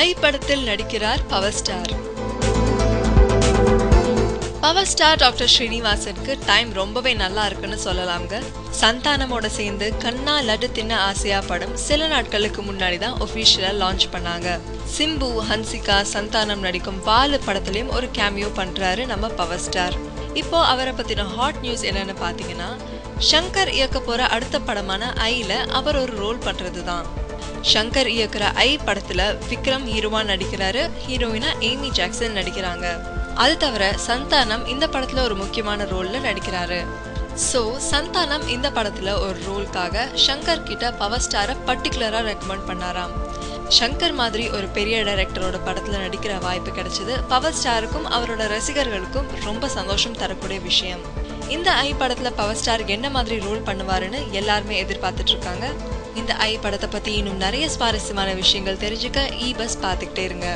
ஐ படத்தில் நடிக்கிறார் power star. Power star doctor ஸ்ரீனிவாசனுக்கு டைம் ரொம்பவே நல்லா இருக்குன்னு சொல்லலாம்ங்க. சந்தானமோட சேர்ந்து கண்ணா லட்டு தின்ன ஆசையா படம் சில நாட்களுக்கு முன்னாடி தான் ஒபிஷியலா லான்ச் பண்ணாங்க. சிம்பு, ஹன்சிகா, சந்தானம் நடிக்கும் பாலு படத்திலயும் ஒரு கேமியோ பண்றாரு நம்ம பவர் ஸ்டார். இப்போ அவரை பத்தின ஹாட் நியூஸ் என்னன்னு பாத்தீங்கன்னா, ஷங்கர் இயக்க போற அடுத்த படமான ஐல அவர் ஒரு ரோல் பண்றதுதான். ஷங்கர் இயக்குற ஐ படத்துல விக்ரம் ஹீரோவா நடிக்கிறாரு, ஹீரோயினா ஏமி ஜாக்சன் நடிக்கிறாங்க. அது தவிர சந்தானம் இந்த படத்துல ஒரு முக்கியமான ரோல்ல நடிக்கிறாரு. சோ சந்தானம் இந்த படத்துல ஒரு ரோல்காக ஷங்கர் கிட்ட பவர் ஸ்டாரை பர்டிகுலரா ரெக்கமெண்ட் பண்ணாராம். ஷங்கர் மாதிரி ஒரு பெரிய டைரக்டரோட படத்துல நடிக்கிற வாய்ப்பு கிடைச்சது பவர் ஸ்டாருக்கும் அவரோட ரசிகர்களுக்கும் ரொம்ப சந்தோஷம் தரக்கூடிய விஷயம். இந்த ஐ படத்துல பவர் ஸ்டார் என்ன மாதிரி ரோல் பண்ணுவாருன்னு எல்லாருமே எதிர்பார்த்துட்டு இருக்காங்க. இந்த ஐ படத்தை பத்தி இன்னும் நிறைய சுவாரஸ்யமான விஷயங்கள் தெரிஞ்சுக்க இ பஸ் பார்த்துக்கிட்டே இருங்க.